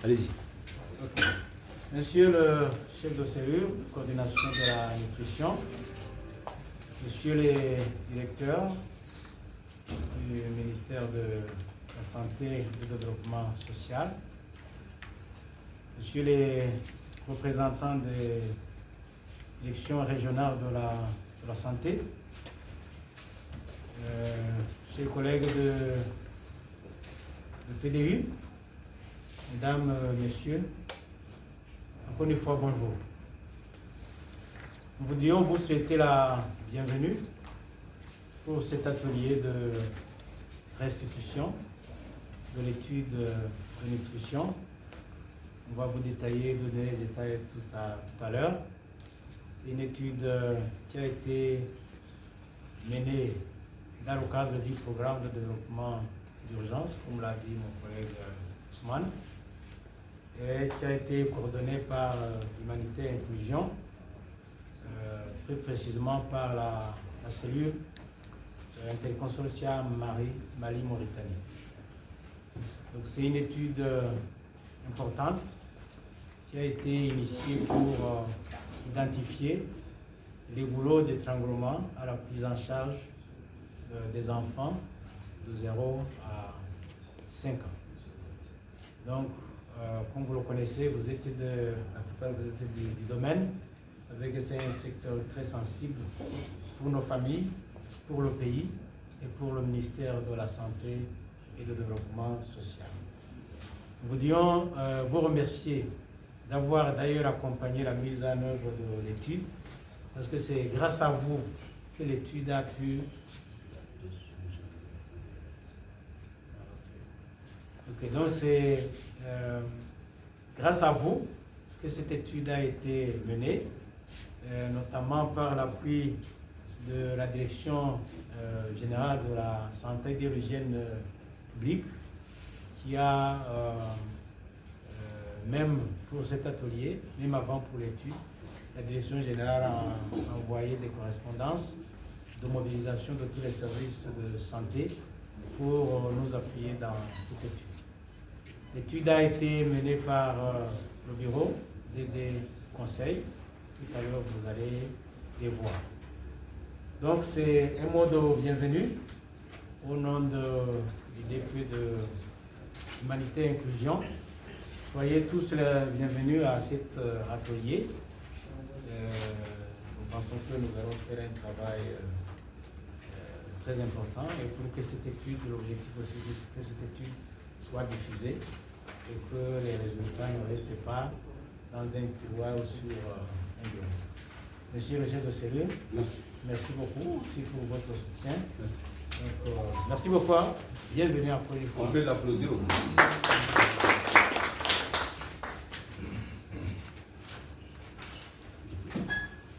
Allez-y. Okay. Monsieur le chef de cellule, coordination de la nutrition, monsieur les directeurs du ministère de la Santé et du Développement social, monsieur les représentants des directions régionales de la santé, chers collègues de PDU, mesdames, messieurs, encore une fois, bonjour. Nous voulions vous souhaiter la bienvenue pour cet atelier de restitution de l'étude de nutrition. On va vous donner les détails tout à l'heure. C'est une étude qui a été menée dans le cadre du programme de développement d'urgence, comme l'a dit mon collègue Ousmane, et qui a été coordonnée par l'Humanité et Inclusion, plus précisément par la cellule Interconsortium Mali-Mauritanie. Donc c'est une étude importante qui a été initiée pour identifier les boulots d'étranglement à la prise en charge des enfants de 0 à 5 ans. Donc, comme vous le connaissez, vous êtes du domaine, vous savez que c'est un secteur très sensible pour nos familles, pour le pays et pour le ministère de la Santé et du Développement social. Nous voulions vous remercier d'avoir d'ailleurs accompagné la mise en œuvre de l'étude, parce que c'est grâce à vous que l'étude a pu... Okay, donc c'est grâce à vous que cette étude a été menée, notamment par l'appui de la Direction générale de la santé et de l'hygiène publique, qui a, même pour cet atelier, même avant pour l'étude, la Direction générale a envoyé des correspondances de mobilisation de tous les services de santé pour nous appuyer dans cette étude. L'étude a été menée par le bureau des conseils. Tout à l'heure, vous allez les voir. Donc, c'est un mot de bienvenue au nom du DP de Humanité et Inclusion. Soyez tous les bienvenus à cet atelier. Nous pensons que nous allons faire un travail très important et pour que cette étude, l'objectif aussi, c'est que cette étude soit diffusée et que les résultats ne restent pas dans un tiroir ou sur un bureau. Monsieur le chef de cellule, merci beaucoup aussi pour votre soutien. Merci. Donc, merci beaucoup. Bienvenue encore une fois. On peut l'applaudir au moins.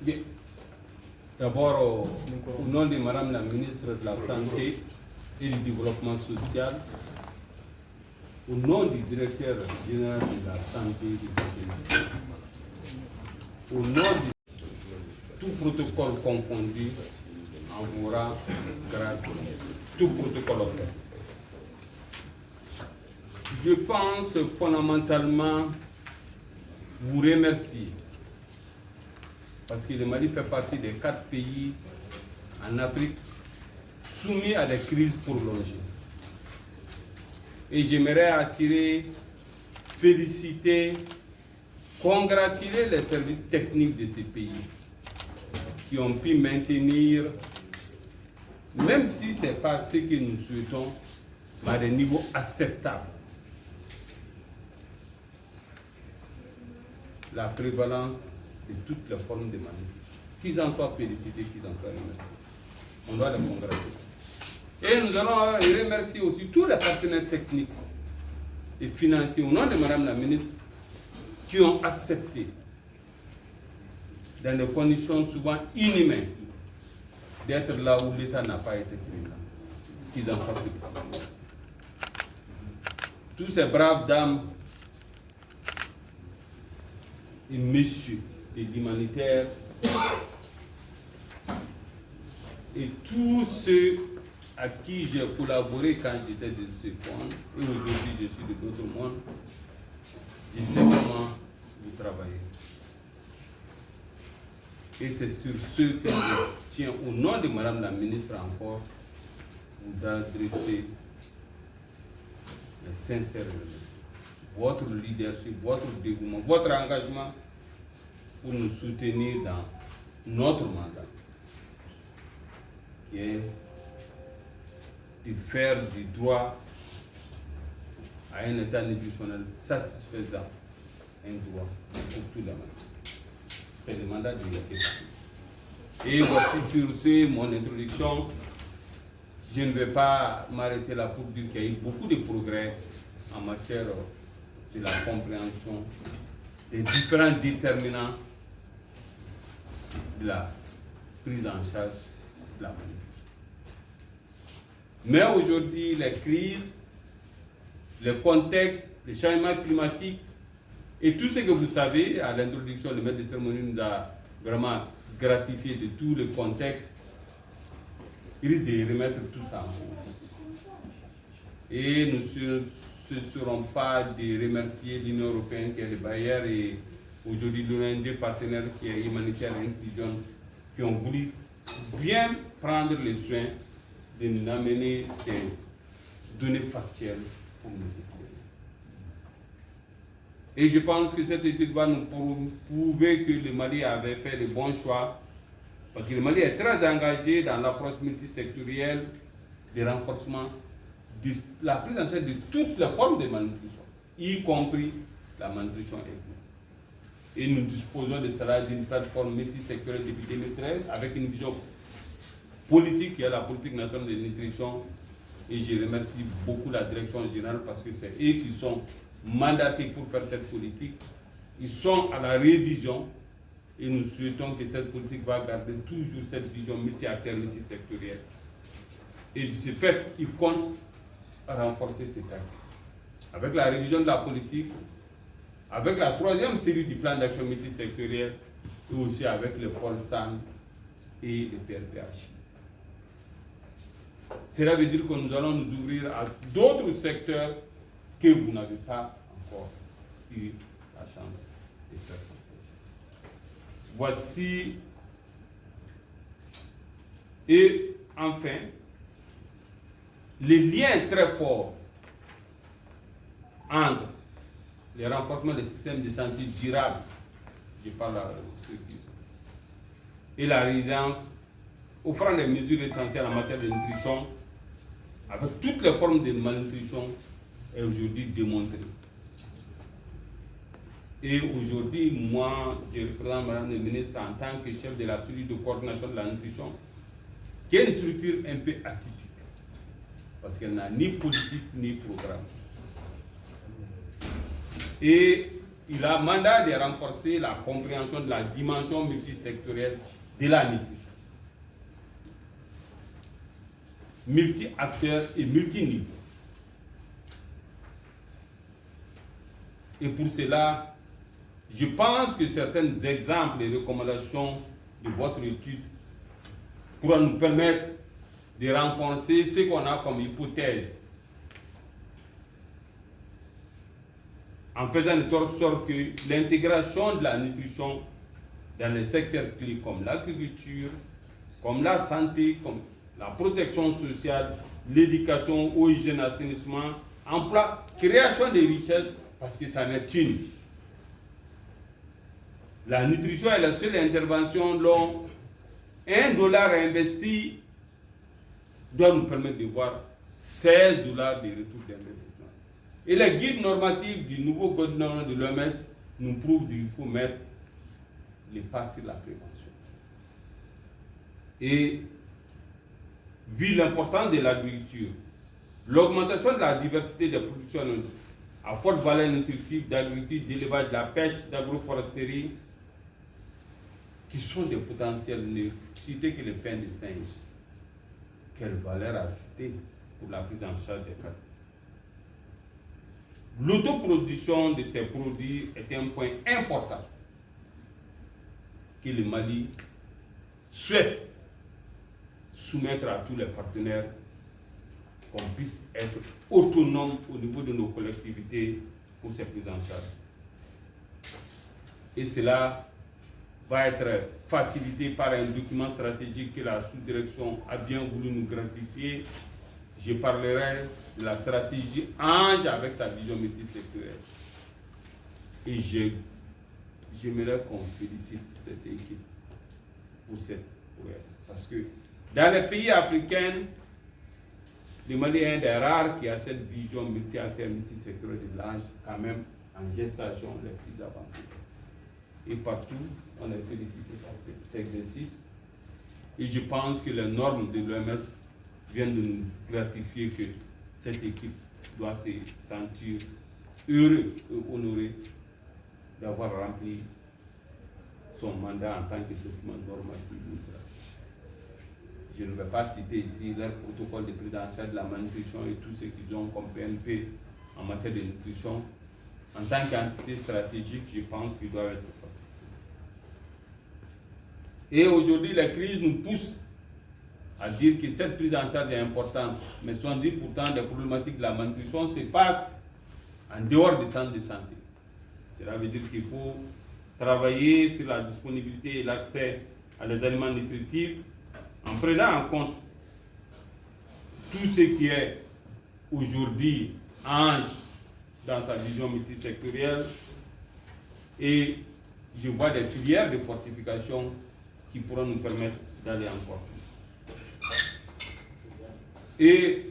Bien. D'abord, au nom de Madame la ministre de la Santé et du Développement social, au nom du directeur général de la santé et du développement, au nom de tout protocole confondu, en vous rend grâce, tout protocole offert. Je pense fondamentalement vous remercier parce que le Mali fait partie des 4 pays en Afrique soumis à des crises prolongées. Et j'aimerais attirer, féliciter, congratuler les services techniques de ces pays qui ont pu maintenir, même si ce n'est pas ce que nous souhaitons, mais à des niveaux acceptables, la prévalence de toutes les formes de malnutrition. Qu'ils en soient félicités, qu'ils en soient remerciés. On doit les congratuler. Et nous allons remercier aussi tous les partenaires techniques et financiers au nom de Madame la ministre qui ont accepté dans des conditions souvent inhumaines d'être là où l'État n'a pas été présent. Qu'ils en soient félicités. Tous ces braves dames et messieurs de l'humanitaire et tous ceux à qui j'ai collaboré quand j'étais de ce point, et aujourd'hui je suis de d'autres mondes, Je sais comment vous travaillez. Et c'est sur ce que je tiens, au nom de Madame la ministre encore, vous adresser les sincères remerciements. Votre leadership, votre dévouement, votre engagement pour nous soutenir dans notre mandat, qui est de faire du droit à un état nutritionnel satisfaisant un droit pour tout le monde. C'est le mandat de l'État. Et voici sur ce mon introduction. Je ne vais pas m'arrêter là pour dire qu'il y a eu beaucoup de progrès en matière de la compréhension des différents déterminants de la prise en charge de la malnutrition. Mais aujourd'hui, les crises, le contexte, les changements climatiques et tout ce que vous savez, à l'introduction, le maître de cérémonie nous a vraiment gratifié de tout le contexte. Il risque de remettre tout ça en cause. Et nous ne serons pas de remercier l'Union européenne qui est le bailleur et aujourd'hui l'ONG partenaire qui est Humanitaire Inclusion qui ont voulu bien prendre le soin de nous amener des données factuelles pour nous éclairer. Et je pense que cette étude va nous prouver que le Mali avait fait le bon choix parce que le Mali est très engagé dans l'approche multisectorielle de renforcement de la prise en charge de toutes les formes de malnutrition, y compris la malnutrition aiguë. Et nous disposons de cela d'une plateforme multisectorielle depuis 2013 avec une vision politique qui est la politique nationale de nutrition. Et je remercie beaucoup la direction générale parce que c'est eux qui sont mandatés pour faire cette politique. Ils sont à la révision et nous souhaitons que cette politique va garder toujours cette vision multi-acteur, multisectorielle. Et de ce fait, ils comptent renforcer cet acte. Avec la révision de la politique, avec la troisième série du plan d'action multisectoriel et aussi avec le pôle SAN et le PRPH. Cela veut dire que nous allons nous ouvrir à d'autres secteurs que vous n'avez pas encore eu la chance de faire. Voici, et enfin, les liens très forts entre le renforcement des systèmes de santé durables, je parle à ceux qui et la résidence, offrant des mesures essentielles en matière de nutrition, avec toutes les formes de malnutrition, est aujourd'hui démontrée. Et aujourd'hui, moi, je représente Madame le ministre en tant que chef de la cellule de coordination de la nutrition, qui est une structure un peu atypique, parce qu'elle n'a ni politique ni programme. Et il a mandat de renforcer la compréhension de la dimension multisectorielle de la nutrition. Multi-acteurs et multiniveaux. Et pour cela, je pense que certains exemples et recommandations de votre étude pourront nous permettre de renforcer ce qu'on a comme hypothèse, en faisant de telle sorte que l'intégration de la nutrition dans les secteurs clés comme l'agriculture, comme la santé, comme la protection sociale, l'éducation, eau, hygiène, assainissement, emploi, création de richesses, parce que ça n'est une. La nutrition est la seule intervention dont $1 investi doit nous permettre de voir $16 de retour d'investissement. Et les guides normatifs du nouveau code de l'OMS nous prouvent qu'il faut mettre les pas sur la prévention. Et vu l'importance de l'agriculture, l'augmentation de la diversité des productions à forte valeur nutritive d'agriculture, d'élevage, de la pêche, d'agroforesterie, qui sont des potentiels, ne citer que le pain de singe. Quelle valeur ajoutée pour la prise en charge des cas. L'autoproduction de ces produits est un point important que le Mali souhaite soumettre à tous les partenaires, qu'on puisse être autonome au niveau de nos collectivités pour ces prises en charge. Et cela va être facilité par un document stratégique que la sous-direction a bien voulu nous gratifier. Je parlerai de la stratégie Ange avec sa vision multisectorielle. Et j'aimerais qu'on félicite cette équipe pour cette prouesse. Parce que dans les pays africains, le Mali est un des rares qui a cette vision multi-acteur, multisectorielle de l'Ange, quand même en gestation les plus avancées. Et partout, on est félicité par cet exercice. Et je pense que les normes de l'OMS viennent de nous gratifier que cette équipe doit se sentir heureux et honoré d'avoir rempli son mandat en tant que document normatif administratif. Je ne vais pas citer ici leur protocole de prise en charge de la malnutrition et tout ce qu'ils ont comme PNP en matière de nutrition. En tant qu'entité stratégique, je pense qu'il doit être facile. Et aujourd'hui, la crise nous pousse à dire que cette prise en charge est importante, mais sans dire pourtant des problématiques de la malnutrition se passent en dehors des centres de santé. Cela veut dire qu'il faut travailler sur la disponibilité et l'accès à des aliments nutritifs en prenant en compte tout ce qui est aujourd'hui Ange dans sa vision multisectorielle. Et je vois des filières de fortification qui pourront nous permettre d'aller encore plus. Et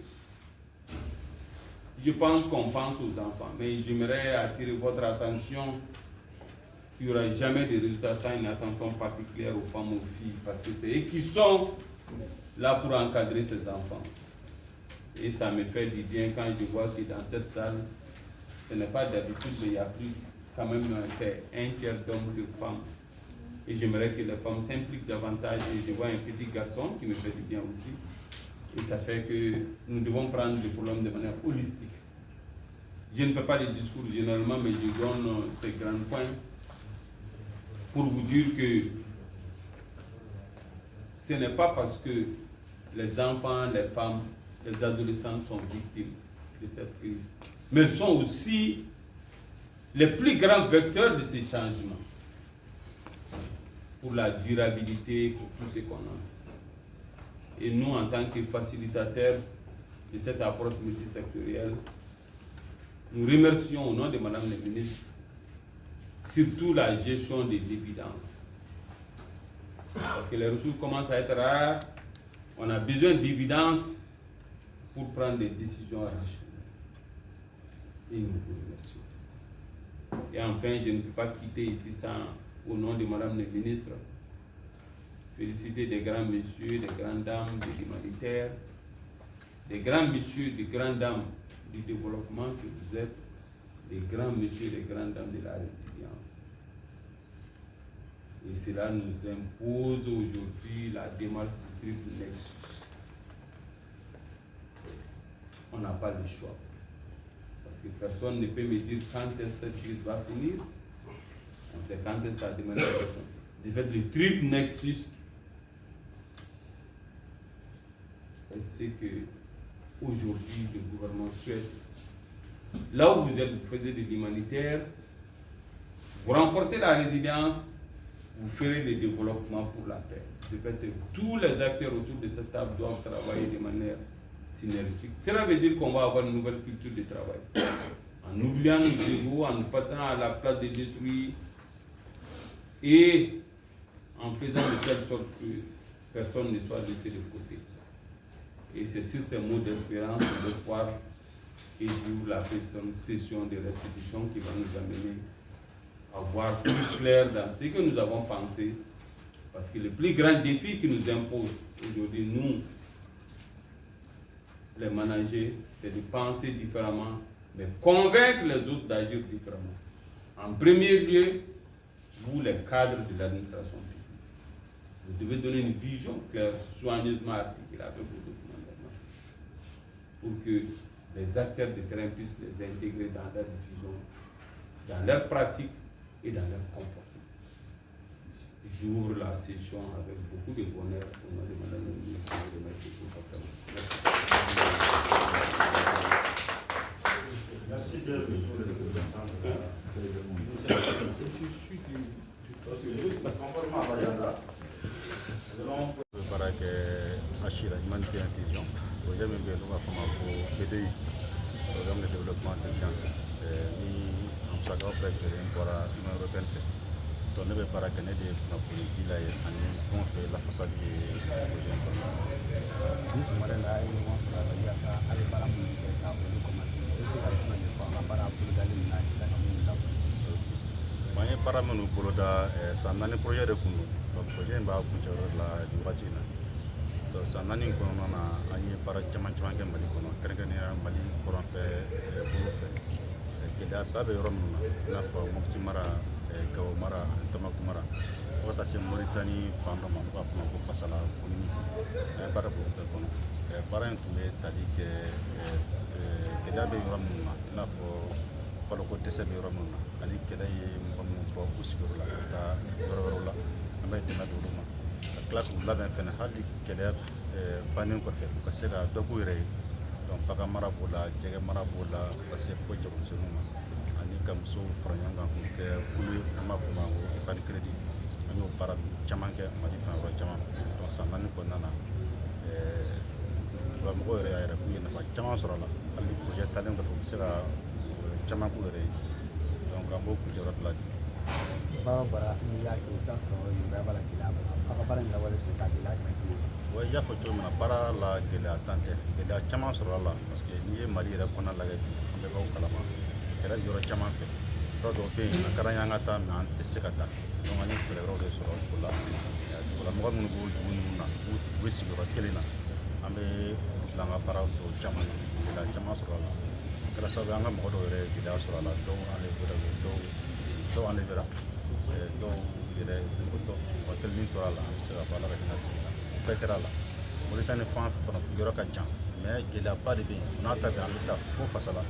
je pense qu'on pense aux enfants, mais j'aimerais attirer votre attention qu'il n'y aura jamais de résultats sans une attention particulière aux femmes, aux filles, parce que c'est eux qui sont là pour encadrer ces enfants. Et ça me fait du bien quand je vois que dans cette salle, ce n'est pas d'habitude, mais il y a plus, quand même, c'est un tiers d'hommes sur femmes. Et j'aimerais que les femmes s'impliquent davantage. Et je vois un petit garçon qui me fait du bien aussi. Et ça fait que nous devons prendre les problèmes de manière holistique. Je ne fais pas de discours généralement, mais je donne ces grands points pour vous dire que ce n'est pas parce que les enfants, les femmes, les adolescents sont victimes de cette crise, mais ils sont aussi les plus grands vecteurs de ces changements pour la durabilité, pour tout ce qu'on a. Et nous, en tant que facilitateurs de cette approche multisectorielle, nous remercions au nom de Madame la ministre surtout la gestion des dividendes. Parce que les ressources commencent à être rares, on a besoin de dividendes pour prendre des décisions rationnelles. Et nous vous remercions. Et enfin, je ne peux pas quitter ici sans, au nom de Madame la ministre, féliciter des grands messieurs, des grandes dames de l'humanitaire, des grands messieurs, des grandes dames du développement que vous êtes, des grands messieurs, des grandes dames de la résilience. Et cela nous impose aujourd'hui la démarche du triple nexus. On n'a pas le choix. Parce que personne ne peut me dire quand est-ce que cette crise va finir. On sait quand est-ce que ça demande. Du fait du triple nexus, c'est que aujourd'hui le gouvernement souhaite, là où vous êtes, vous faites de l'humanitaire, vous renforcez la résilience, vous ferez le développement pour la paix. C'est fait que tous les acteurs autour de cette table doivent travailler de manière synergique. Cela veut dire qu'on va avoir une nouvelle culture de travail. En oubliant nos égos, en nous partant à la place de détruire et en faisant de telle sorte que personne ne soit laissé de côté. Et c'est sur ces mots d'espérance et d'espoir que j'ouvre la session de restitution qui va nous amener à voir plus clair dans ce que nous avons pensé. Parce que le plus grand défi qui nous impose aujourd'hui, nous, les managers, c'est de penser différemment, mais convaincre les autres d'agir différemment. En premier lieu, vous, les cadres de l'administration publique, vous devez donner une vision claire, soigneusement articulée avec vos documents normatifs, pour que les acteurs de terrain puissent les intégrer dans leur vision, dans leur pratique et dans leur comportement. J'ouvre la session avec beaucoup de bonheur au nom de Madame la ministre. Je vous remercie pour votre attention. Merci bien, monsieur le président. Para que Ashira humanité intelligent, projet même bien nous avons pour PDI, programme de développement d'intelligence, ni on s'attend à faire pour l'Union européenne. Donc nous para que nous devons pour les là et on fait la façade du projet. Si ce modèle là est vraiment sur la vie à ça, avec par exemple les cas où nous commençons, c'est la fin de fois, par rapport à la Manye para menu boloda sanani projet de kunu projet ba kunjoro la diwati na so sanani kono na anye para chaman chaman ke mali kono kergene mali kono fe bolo fe keda babe rom na fa mufti mara gaw mara tamak mara wata se Mauritanie fando ma ko ko fasala kuni para bo kono para entule tadi ke keda be rom na fo kalau kau desa berumur, ali kita yang membawa usia la, kita berumur la, kami tidak dulu mah. Kelas ulah dan fena hali kita panen kau fer, kasi ka doku ire, donc pakai mara bola, jaga mara bola, kasi kau jago semua. Ani kamu so franya ngam ke ulu nama puma pan kredit, ani para caman ke mari fan ro caman, donc sama ni kau nana, kalau mau ire air punya nama caman sorala, ali projet talen kau kasi ka caman ku yɛrɛ donc an b'o kuncɛ yɔrɔ bila bi. Baara o baara n'i y'a kɛ i bɛ taa sɔrɔ nɔgɔya b'a la gɛlɛya b'a la a ka baara in lawale se ka gɛlɛya kɛmɛ caman. wa i y'a fɔ cogo min na baara la gɛlɛya tan tɛ gɛlɛya caman sɔrɔla la parce que n'i ye Mali yɛrɛ kɔnɔna lajɛ bi an bɛɛ b'aw kalama kɛra yɔrɔ caman fɛ yɔrɔ dɔw bɛ yen a ka d'an ye an ka taa mais an tɛ se ka taa donc an ye fɛɛrɛ wɛrɛw de sɔrɔ o la dugulamɔgɔ minnu b'o dugu ninnu na u bɛ sigiyɔrɔ kelen na an bɛ tila an ka baaraw dɔw caman na gɛlɛya caman sɔrɔ la. Kala sabu an ka mɔgɔ dɔw yɛrɛ gɛlɛya sɔrɔ a la dɔw enlevera dɔw enlevera dɔw yɛrɛ wa kelen min tora la an bɛ se ka fɔ Ala ka hinɛ tigi la o bɛɛ kɛra a la Mauritanie fan fana yɔrɔ ka jan mais gɛlɛyaba de bɛ yen n'a ta bɛ an bɛ taa fo Fasala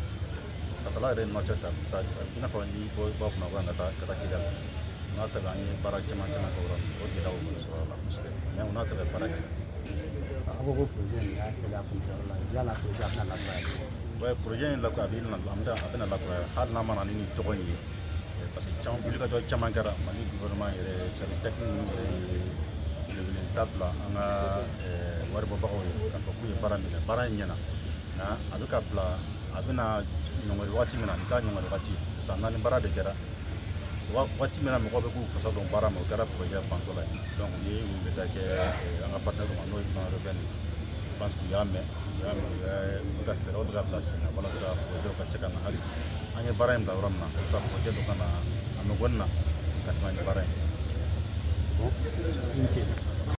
yɛrɛ nɔfɛ ta i n'a fɔ ni b'a kunna ko an ka taa Kidali n'a ta bɛ an ye baara caman kɛ o yɔrɔ o gɛlɛyaw bɛ sɔrɔ a la kosɛbɛ mais n'a ta bɛ baara kɛ. A ko projet in y'a se ka kuncɛyɔrɔ la yala projet a bɛna lafiya. Ouais, projet in la ko a bɛna lakura hali n'a mana ni nin tɔgɔ in ye parce que caman wulikajɔ caman kɛra Mali gouvernement yɛrɛ service technique ninnu yɛrɛ ye dabila an ka waribɔbagaw ye k'a fɔ k'u ye baara minɛ baara in ɲɛna nka a bɛ ka bila a bɛna ɲɔngɔri waati min na nin t'a ɲɔngɔri waati san 4 baara de kɛra waati min na mɔgɔw bɛ k'u fasa dɔn baara ma o kɛra projet fantɔla ye donc u ye wulita kɛ an ka partenaire ma n'o ye Union européenne je pense que u y'a mɛn u ka fɛɛrɛw bɛ ka bila sen kan walasa projet ka se ka na hali an ye baara in bila yɔrɔ min na walasa projet dɔ ka na a nɔgɔni na ka tɛmɛ nin baara in